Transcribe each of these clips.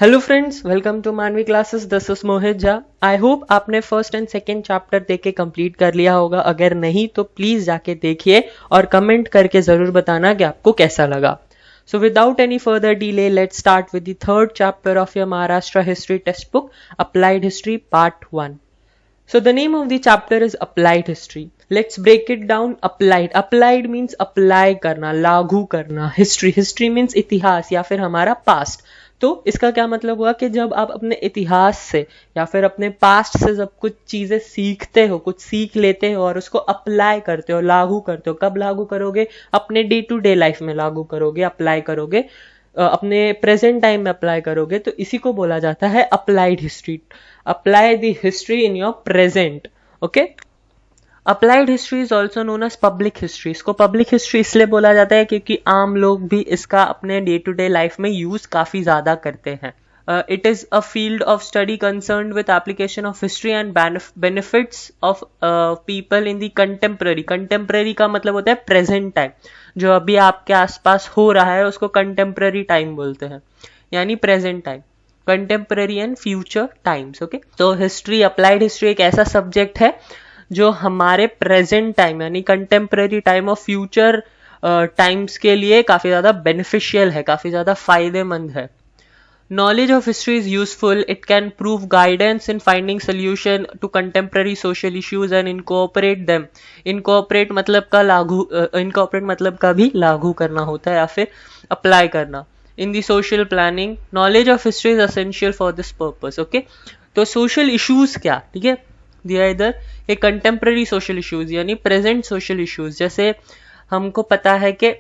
Hello friends, welcome to मानवी classes. This is Mohit Jha. I hope आपने first and second chapter देख के complete कर लिया होगा। अगर नहीं तो प्लीज जाके देखिए और कमेंट करके जरूर बताना कि आपको कैसा लगा। So without any further delay let's start with the third chapter of your Maharashtra history text book, applied history part 1. So the name of the chapter is applied history. Let's break it down. Applied means apply करना, लागू करना. History means इतिहास या फिर हमारा past. तो इसका क्या मतलब हुआ कि जब आप अपने इतिहास से या फिर अपने पास्ट से जब कुछ चीजें सीखते हो, कुछ सीख लेते हो और उसको अप्लाई करते हो, लागू करते हो. कब लागू करोगे? अपने डे टू डे लाइफ में लागू करोगे, अप्लाई करोगे, अपने प्रेजेंट टाइम में अप्लाई करोगे. तो इसी को बोला जाता है applied history. Apply the history in your present. Okay. Applied history is also known as public history. इसको पब्लिक हिस्ट्री इसलिए बोला जाता है क्योंकि आम लोग भी इसका अपने डे टू डे लाइफ में यूज काफी ज्यादा करते हैं. It is a field of study concerned with application of history and benefits of people in the contemporary. Contemporary का मतलब होता है present time. जो अभी आपके आसपास हो रहा है उसको contemporary time बोलते हैं, यानी present time. Contemporary and future times. Okay. तो हिस्ट्री, अप्लाइड हिस्ट्री एक ऐसा सब्जेक्ट है जो हमारे प्रेजेंट टाइम यानी कंटेम्पररी टाइम और फ्यूचर टाइम्स के लिए काफी ज्यादा बेनिफिशियल है, काफी ज्यादा फायदेमंद है. Knowledge of history is useful. It can prove guidance in finding solution to contemporary social issues and incorporate them. Incorporate मतलब का लागू, incorporate मतलब का भी लागू करना होता है या फिर अप्लाई करना. In the social planning, knowledge of history is essential for this purpose. Okay. तो social issues क्या, ठीक है, दिया इधर. ये contemporary social issues यानी present social issues. जैसे हमको पता है कि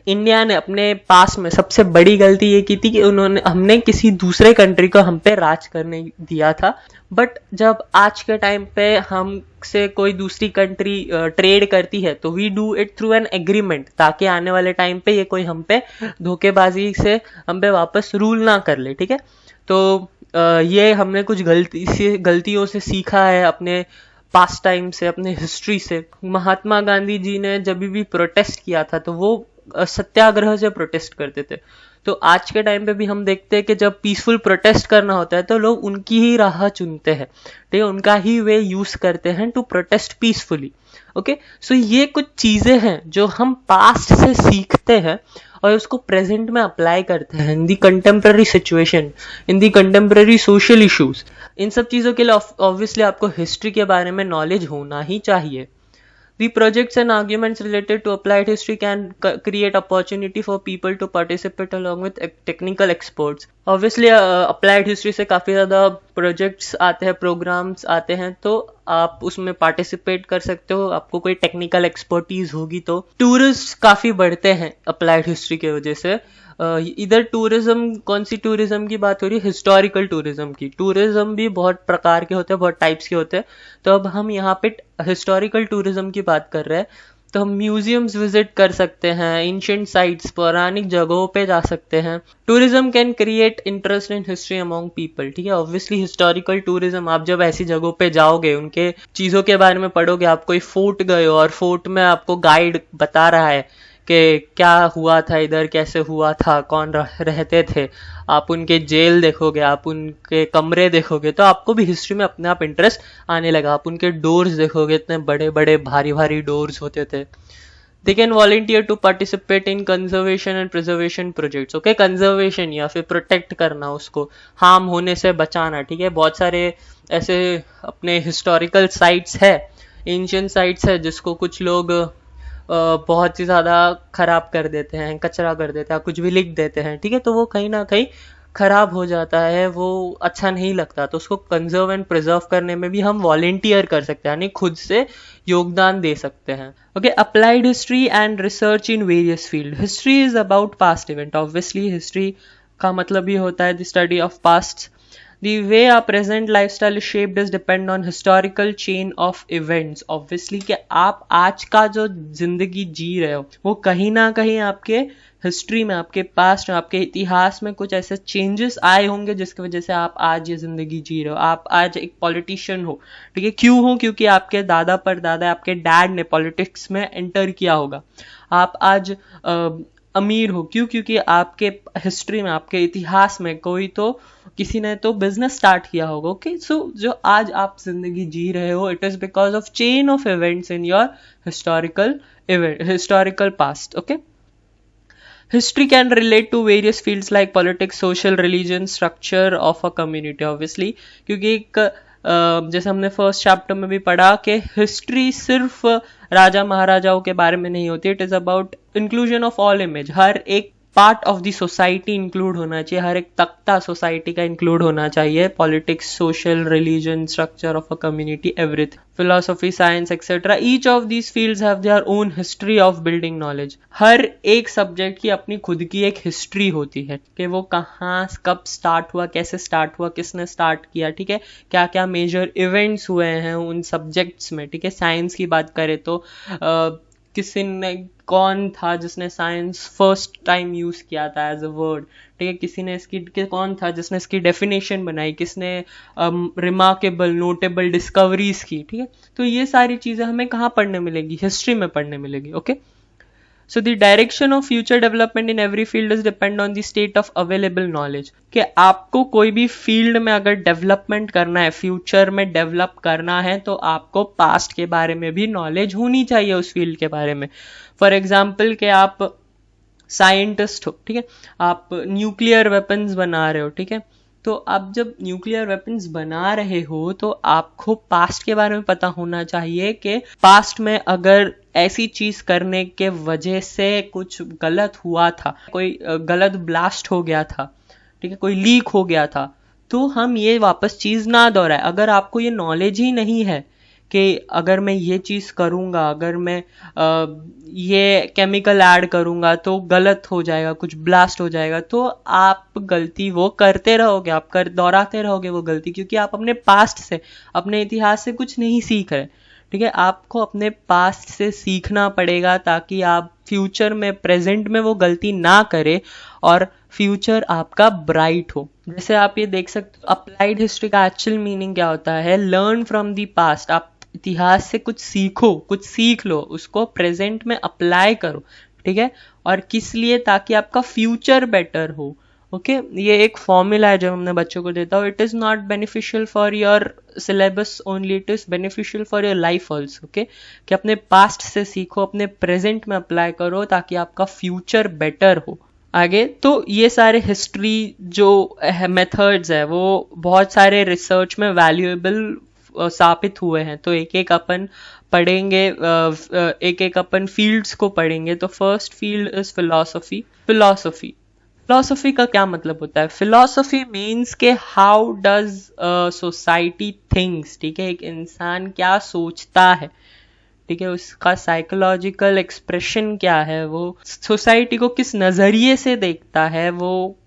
इंडिया ने अपने पास में सबसे बड़ी गलती ये की थी कि हमने किसी दूसरे कंट्री को हम पे राज करने दिया था. बट जब आज के टाइम पे हमसे कोई दूसरी कंट्री ट्रेड करती है तो we do it through an agreement, ताकि आने वाले टाइम पे ये कोई हम पे धोखेबाजी से हम पे वापस रूल ना कर ले. ठीक है. तो ये हमने कुछ गलतियों से सीखा है अपने पास्ट टाइम से, अपने हिस्ट्री से. महात्मा गांधी जी ने जब भी प्रोटेस्ट किया था तो वो सत्याग्रह से प्रोटेस्ट करते थे. तो आज के टाइम पे भी हम देखते हैं कि जब पीसफुल प्रोटेस्ट करना होता है तो लोग उनकी ही राह चुनते हैं, ठीक है, उनका ही वे यूज करते हैं टू प्रोटेस्ट पीसफुली. ओके. सो ये कुछ चीजें हैं जो हम पास्ट से सीखते हैं और उसको प्रेजेंट में अप्लाई करते हैं इन दी कंटेम्पररी सिचुएशन, इन दी कंटेम्पररी सोशल इश्यूज. इन सब चीजों के लिए ऑब्वियसली आपको हिस्ट्री के बारे में नॉलेज होना ही चाहिए. The projects and arguments related to applied history can create opportunity for people to participate along with technical experts. Obviously, applied history से काफ़ी ज़्यादा projects आते हैं, programs आते हैं, तो आप उसमें participate कर सकते हो. आपको कोई technical expertise होगी तो tourists काफ़ी बढ़ते हैं applied history की वजह से. इधर टूरिज्म, कौन सी टूरिज्म की बात हो रही है? हिस्टोरिकल टूरिज्म की. टूरिज्म भी बहुत प्रकार के होते हैं, बहुत टाइप्स के होते हैं. तो अब हम यहाँ पे हिस्टोरिकल टूरिज्म की बात कर रहे हैं. तो हम म्यूजियम्स विजिट कर सकते हैं, एंशिएंट साइट्स, पौराणिक जगहों पे जा सकते हैं. Tourism can create interest in history among people. ठीक है. ऑब्वियसली हिस्टोरिकल टूरिज्म, आप जब ऐसी जगहों पे जाओगे, उनके चीज़ों के बारे में पढ़ोगे, आप कोई फोर्ट गए हो और फोर्ट में आपको गाइड बता रहा है कि क्या हुआ था इधर, कैसे हुआ था, कौन रहते थे, आप उनके जेल देखोगे, आप उनके कमरे देखोगे, तो आपको भी हिस्ट्री में अपने आप इंटरेस्ट आने लगा. आप उनके डोर्स देखोगे, इतने बड़े बड़े भारी भारी डोर्स होते थे. They can volunteer to participate in conservation and preservation projects. Okay. Conservation या फिर प्रोटेक्ट करना, उसको हार्म होने से बचाना. ठीक है. बहुत सारे ऐसे अपने हिस्टोरिकल साइट्स है, एंशिएंट साइट्स है, जिसको कुछ लोग बहुत ही ज़्यादा खराब कर देते हैं, कचरा कर देते हैं, कुछ भी लिख देते हैं. ठीक है. तो वो कहीं ना कहीं खराब हो जाता है, वो अच्छा नहीं लगता. तो उसको कंजर्व एंड प्रिजर्व करने में भी हम वॉलेंटियर कर सकते हैं, यानी खुद से योगदान दे सकते हैं. Okay. Applied history and research in various field. History is about past event. Obviously history का मतलब ये होता है the study of past. The way our present lifestyle is shaped is depend on historical chain of events. Obviously कि आप आज का जो जिंदगी जी रहे हो वो कहीं ना कहीं आपके हिस्ट्री में, आपके पास्ट में, आपके इतिहास में कुछ ऐसे चेंजेस आए होंगे जिसकी वजह से आप आज ये जिंदगी जी रहे हो. आप आज एक पॉलिटिशियन हो. ठीक है. क्यों हो? क्योंकि आपके दादा परदादा, आपके डैड ने पॉलिटिक्स में एंटर किया होगा. आप आज अमीर हो। क्यों? क्योंकि आपके हिस्ट्री में, आपके इतिहास में कोई तो, किसी ने तो बिजनेस स्टार्ट किया होगा। ओके, सो जो आज आप जिंदगी जी रहे हो, it is because of chain of events in your historical past. Okay, history can relate to various fields like politics, social, religion, structure of a community obviously, क्योंकि एक जैसे हमने फर्स्ट चैप्टर में भी पढ़ा कि हिस्ट्री सिर्फ राजा महाराजाओं के बारे में नहीं होती, it is about inclusion of all image. हर एक part of the society include होना चाहिए, हर एक तख्ता सोसाइटी का इंक्लूड होना चाहिए। Politics, social, religion, structure of a community, everything, philosophy, science etcetera, each of these fields have their own history of building knowledge. हर एक सब्जेक्ट की अपनी खुद की एक हिस्ट्री होती है कि वो कहाँ कब स्टार्ट हुआ, कैसे स्टार्ट हुआ, किसने स्टार्ट किया, ठीक है, क्या क्या मेजर इवेंट्स हुए हैं उन सब्जेक्ट्स में। ठीक है, साइंस की बात करें तो किसी ने, कौन था जिसने साइंस फर्स्ट टाइम यूज किया था एज अ वर्ड, ठीक है, किसी ने इसकी, कौन था जिसने इसकी डेफिनेशन बनाई, किसने रिमार्केबल, नोटेबल डिस्कवरीज की। ठीक है, तो ये सारी चीजें हमें कहाँ पढ़ने मिलेगी? हिस्ट्री में पढ़ने मिलेगी। Okay, so the direction of future development in every field is depend on the state of available knowledge, कि आपको कोई भी फील्ड में अगर डेवलपमेंट करना है, फ्यूचर में डेवलप करना है, तो आपको पास्ट के बारे में भी नॉलेज होनी चाहिए उस फील्ड के बारे में। फॉर एग्जाम्पल कि आप साइंटिस्ट हो, ठीक है, आप न्यूक्लियर वेपन्स बना रहे हो, ठीक है, तो आप जब न्यूक्लियर वेपन्स बना रहे हो तो आपको पास्ट के बारे में पता होना चाहिए कि पास्ट में अगर ऐसी चीज करने के वजह से कुछ गलत हुआ था, कोई गलत ब्लास्ट हो गया था, ठीक है, कोई लीक हो गया था, तो हम ये वापस चीज ना दोहराए। अगर आपको ये नॉलेज ही नहीं है कि अगर मैं ये चीज करूंगा, अगर मैं ये केमिकल ऐड करूंगा तो गलत हो जाएगा, कुछ ब्लास्ट हो जाएगा, तो आप गलती वो करते रहोगे, आप दोहराते रहोगे वो गलती, क्योंकि आप अपने पास्ट से, अपने इतिहास से कुछ नहीं सीख रहे। ठीक है, आपको अपने पास्ट से सीखना पड़ेगा ताकि आप फ्यूचर में, प्रेजेंट में वो गलती ना करे और फ्यूचर आपका ब्राइट हो। जैसे आप ये देख सकते हो, अप्लाइड हिस्ट्री का एक्चुअल मीनिंग क्या होता है? Learn from the past. आप इतिहास से कुछ सीखो, कुछ सीख लो, उसको प्रेजेंट में अप्लाई करो। ठीक है, और किस लिए? ताकि आपका फ्यूचर बेटर हो। ओके, ये एक फॉर्मूला है जो हमने बच्चों को देता हूँ। It is not beneficial for your syllabus only, it is beneficial for your life also. Okay, कि अपने पास्ट से सीखो, अपने प्रेजेंट में अप्लाई करो ताकि आपका फ्यूचर बेटर हो आगे। तो ये सारे हिस्ट्री जो मेथड्स है वो बहुत सारे रिसर्च में वैल्यूएबल साबित हुए हैं। तो एक एक अपन पढ़ेंगे, एक एक अपन फील्ड्स को पढ़ेंगे। तो first field is philosophy. Philosophy का क्या मतलब होता है? फिलॉसफी मीन्स के हाउ डज सोसाइटी थिंक्स। ठीक है, एक इंसान क्या सोचता है, ठीक है, उसका साइकोलॉजिकल एक्सप्रेशन क्या है, वो सोसाइटी को किस नजरिए से देखता है, वो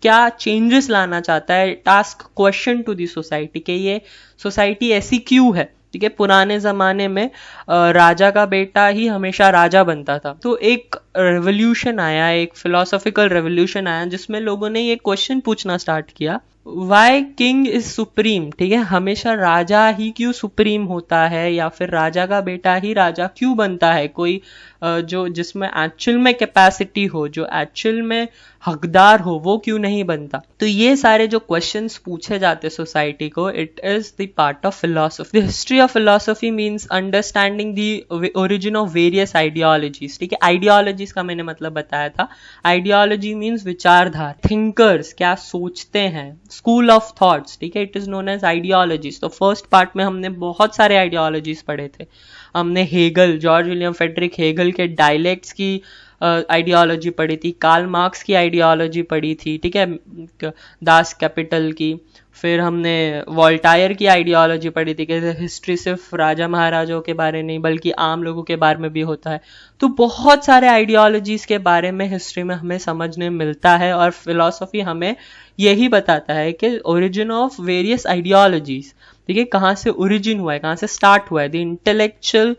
क्या चेंजेस लाना चाहता है, task question to the society के ये सोसाइटी ऐसी क्यों है। ठीक है, पुराने जमाने में राजा का बेटा ही हमेशा राजा बनता था। तो एक रेवोल्यूशन आया, एक फिलोसॉफिकल रेवोल्यूशन आया जिसमें लोगों ने ये क्वेश्चन पूछना स्टार्ट किया, वाई किंग इज सुप्रीम। ठीक है, हमेशा राजा ही क्यों सुप्रीम होता है, या फिर राजा का बेटा ही राजा क्यों बनता है? कोई जो जिसमें एक्चुअल में कैपेसिटी हो, जो एक्चुअल में हकदार हो, वो क्यों नहीं बनता? तो ये सारे जो क्वेश्चंस पूछे जाते सोसाइटी को, it is the part of philosophy. The history of philosophy means understanding the origin of various ideologies. ठीक है, आइडियोलॉजीज का मैंने मतलब बताया था। आइडियोलॉजी मीन्स विचारधारा, थिंकर्स क्या सोचते हैं, स्कूल ऑफ थॉट्स। ठीक है, it is known as ideologies. तो फर्स्ट पार्ट में हमने बहुत सारे आइडियोलॉजीज पढ़े थे। हमने Hegel, George William Frederick Hegel के डायलेक्ट्स की आइडियोलॉजी पढ़ी थी, कार्ल मार्क्स की आइडियोलॉजी पढ़ी थी, ठीक है, दास कैपिटल की। फिर हमने वोल्टायर की आइडियोलॉजी पढ़ी थी कि हिस्ट्री सिर्फ राजा महाराजाओं के बारे नहीं बल्कि आम लोगों के बारे में भी होता है। तो बहुत सारे आइडियोलॉजीज के बारे में हिस्ट्री में हमें समझने मिलता है, और फिलॉसफी हमें यही बताता है कि ओरिजिन ऑफ वेरियस आइडियोलॉजीज, ठीक है, कहाँ से ओरिजिन हुआ है, कहाँ से स्टार्ट हुआ है। The intellectual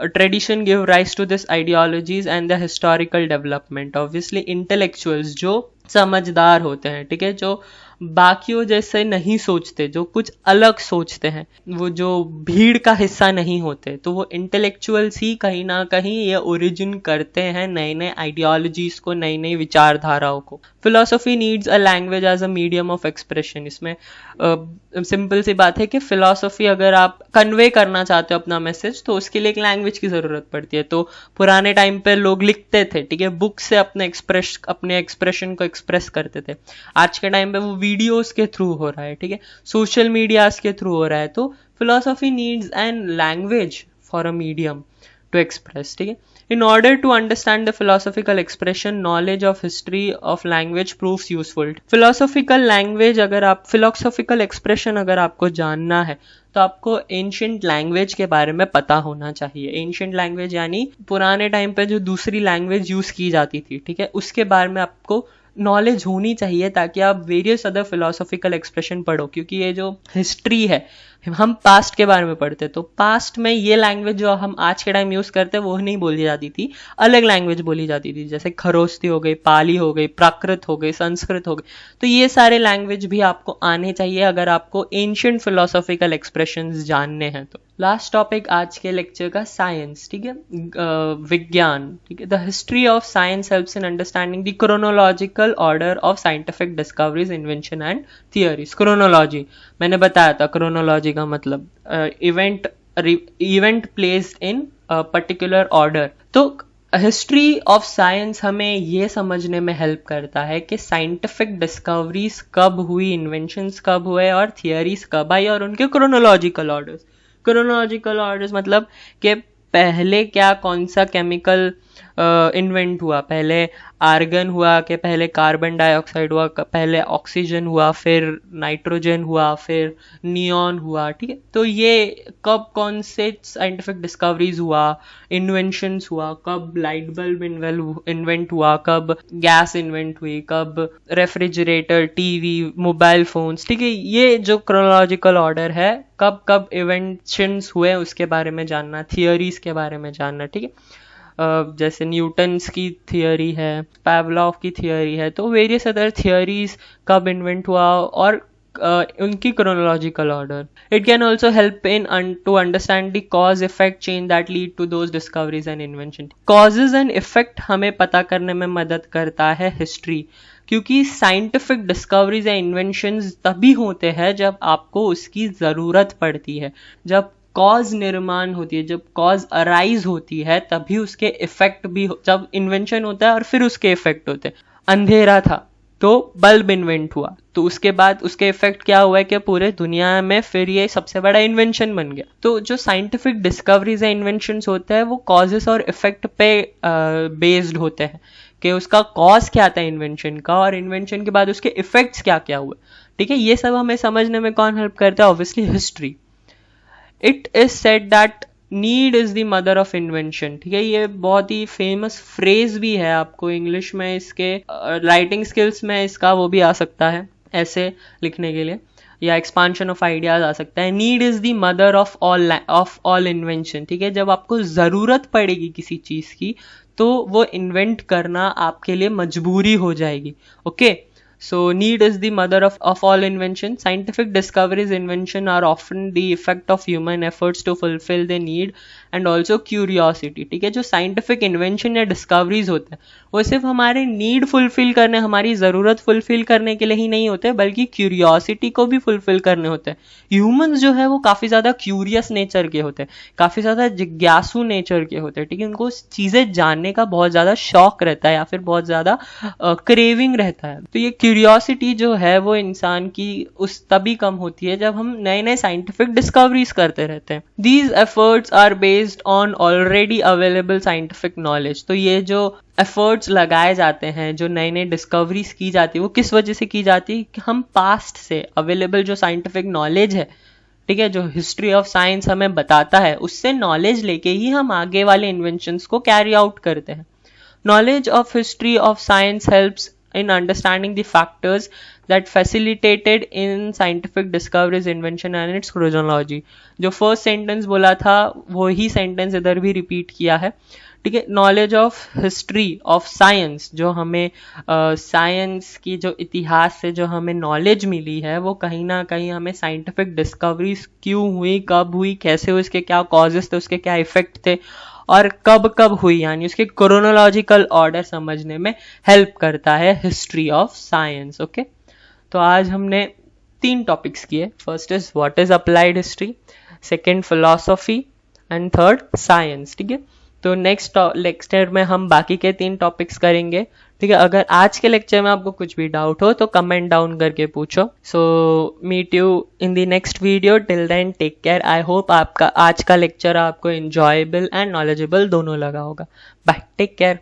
tradition give rise to this ideologies and the historical development. Obviously intellectuals जो समझदार होते हैं, ठीक है, जो बाकियों जैसे नहीं सोचते, जो कुछ अलग सोचते हैं, वो जो भीड़ का हिस्सा नहीं होते, तो वो इंटेलेक्चुअल्स ही कहीं ना कहीं ये ओरिजिन करते हैं नए नए आइडियोलॉजीज को, नई नई विचारधाराओं को। Philosophy needs a language as a medium of expression. इसमें सिंपल सी बात है कि फिलोसफी अगर आप कन्वे करना चाहते हो अपना मैसेज, तो उसके लिए एक लैंग्वेज की जरूरत पड़ती है। तो पुराने टाइम पे लोग लिखते थे, ठीक है, बुक से अपने एक्सप्रेशन को एक्सप्रेस करते थे। आज के टाइम पे वो वीडियोस के थ्रू हो रहा है, ठीक है, सोशल मीडियाज के थ्रू हो रहा है। तो philosophy needs an language for a medium to express, ठीक है। In order to understand the philosophical expression, knowledge of history of language proves useful. Philosophical language philosophical expression अगर आपको जानना है, तो आपको एंशियंट लैंग्वेज के बारे में पता होना चाहिए। एंशियंट लैंग्वेज यानी पुराने टाइम पे जो दूसरी लैंग्वेज यूज की जाती थी, ठीक है, उसके बारे में आपको नॉलेज होनी चाहिए, ताकि आप वेरियस अदर फिलोसॉफिकल एक्सप्रेशन पढ़ो। क्योंकि ये जो हिस्ट्री है, हम पास्ट के बारे में पढ़ते, तो पास्ट में ये लैंग्वेज जो हम आज के टाइम यूज करते हैं वो नहीं बोली जाती थी, अलग लैंग्वेज बोली जाती थी, जैसे खरोस्ती हो गई, पाली हो गई, प्राकृत हो गई, संस्कृत हो गई। तो ये सारे लैंग्वेज भी आपको आने चाहिए अगर आपको एंशियंट फिलोसॉफिकल एक्सप्रेशंस जानने हैं तो। लास्ट टॉपिक आज के लेक्चर का साइंस, ठीक है, विज्ञान, ठीक है। The history of science helps in understanding the chronological order of scientific discoveries, invention and theories. Chronology मैंने बताया था, क्रोनोलॉजी का मतलब event placed in particular order. तो हिस्ट्री ऑफ साइंस हमें ये समझने में हेल्प करता है कि साइंटिफिक डिस्कवरीज कब हुई, इन्वेंशंस कब हुए और थियरीज कब आई, और उनके क्रोनोलॉजिकल ऑर्डर्स। क्रोनोलॉजिकल ऑर्डर्स मतलब कि पहले क्या, कौन सा केमिकल इन्वेंट हुआ, पहले आर्गन हुआ कि पहले कार्बन डाइऑक्साइड हुआ, पहले ऑक्सीजन हुआ, फिर नाइट्रोजन हुआ, फिर नियॉन हुआ, ठीक है। तो ये कब कौन से साइंटिफिक डिस्कवरीज हुआ, इन्वेंशंस हुआ, कब लाइट बल्ब इन्वेंट हुआ, कब गैस इन्वेंट हुई, कब रेफ्रिजरेटर, टीवी, मोबाइल फोन्स, ठीक है। ये जो क्रोनोलॉजिकल ऑर्डर है, कब कब इन्वेंशंस हुए उसके बारे में जानना, थियरीज के बारे में जानना, ठीक है। जैसे न्यूटन्स की थियरी है, पावलोव की थियरी है, तो वेरियस अदर थियरीज कब इन्वेंट हुआ और उनकी chronological order. It can also help in to understand the cause effect chain that lead to those discoveries and invention. Causes and effect हमें पता करने में मदद करता है हिस्ट्री, क्योंकि साइंटिफिक डिस्कवरीज या इन्वेंशंस तभी होते हैं जब आपको उसकी ज़रूरत पड़ती है, जब कॉज निर्माण होती है, जब कॉज अराइज होती है, तभी उसके इफेक्ट भी जब इन्वेंशन होता है और फिर उसके इफेक्ट होते हैं। अंधेरा था तो बल्ब इन्वेंट हुआ, तो उसके बाद उसके इफेक्ट क्या हुआ है कि पूरे दुनिया में फिर ये सबसे बड़ा इन्वेंशन बन गया। तो जो साइंटिफिक डिस्कवरीज या इन्वेंशंस होते हैं वो कॉजेस और इफेक्ट पे बेस्ड होते हैं कि उसका कॉज क्या था इन्वेंशन का, और इन्वेंशन के बाद उसके इफेक्ट्स क्या क्या हुए, ठीक है। ये सब हमें समझने में कौन हेल्प करता है? Obviously history. It is said that need is the mother of invention, ठीक है। ये बहुत ही फेमस फ्रेज भी है, आपको इंग्लिश में इसके राइटिंग स्किल्स में इसका वो भी आ सकता है ऐसे लिखने के लिए, या एक्सपांशन ऑफ आइडियाज आ सकता है। Need is the mother of all invention, ठीक है। जब आपको जरूरत पड़ेगी किसी चीज की, तो वो इन्वेंट करना आपके लिए मजबूरी हो जाएगी, okay. So need is the mother of all invention. Scientific discoveries, invention are often the effect of human efforts to fulfill the need and also curiosity, ठीक है। जो साइंटिफिक इन्वेंशन या डिस्कवरीज होते हैं वो सिर्फ हमारे नीड फुलफिल करने, हमारी ज़रूरत फुलफिल करने के लिए ही नहीं होते, बल्कि क्यूरियोसिटी को भी फुलफिल करने होते हैं। ह्यूमंस जो है वो काफ़ी ज़्यादा क्यूरियस नेचर के होते हैं, काफ़ी ज़्यादा जिज्ञासु नेचर के होते हैं, ठीक है। उनको चीज़ें जानने का बहुत ज़्यादा शौक रहता है या फिर बहुत ज़्यादा क्रेविंग रहता है। तो ये क्यूरियोसिटी जो है वो इंसान की उस तभी कम होती है जब हम नए नए साइंटिफिक डिस्कवरीज करते रहते हैं। These efforts are based on already available scientific knowledge. तो ये जो एफर्ट्स लगाए जाते हैं, जो नई नई डिस्कवरीज की जाती है, वो किस वजह से की जाती है कि हम पास्ट से अवेलेबल जो साइंटिफिक नॉलेज है, ठीक है, जो हिस्ट्री ऑफ साइंस हमें बताता है, उससे नॉलेज लेके ही हम आगे वाले इन्वेंशंस को कैरी आउट करते हैं। Knowledge of history of science helps in understanding the factors that facilitated in scientific discoveries, invention and its chronology। जो फर्स्ट सेंटेंस बोला था वो ही सेंटेंस इधर भी रिपीट किया है, ठीक है। Knowledge of history of science, जो हमें साइंस की जो इतिहास से जो हमें नॉलेज मिली है वो कहीं ना कहीं हमें साइंटिफिक डिस्कवरीज क्यों हुई, कब हुई, कैसे हुई, उसके क्या कॉजेस थे, उसके क्या इफेक्ट थे और कब कब हुई, यानी उसके क्रोनोलॉजिकल ऑर्डर समझने में हेल्प करता है हिस्ट्री ऑफ साइंस। ओके, तो आज हमने 3 टॉपिक्स किए। First is what is applied history, second philosophy and third science. ठीक है, तो नेक्स्ट लेक्चर में हम बाकी के 3 टॉपिक्स करेंगे। ठीक है, अगर आज के लेक्चर में आपको कुछ भी डाउट हो तो कमेंट डाउन करके पूछो। So meet you in the next video, till then take care. I hope आपका आज का लेक्चर आपको इंजॉयबल एंड नॉलेजेबल दोनों लगा होगा। Bye, take care.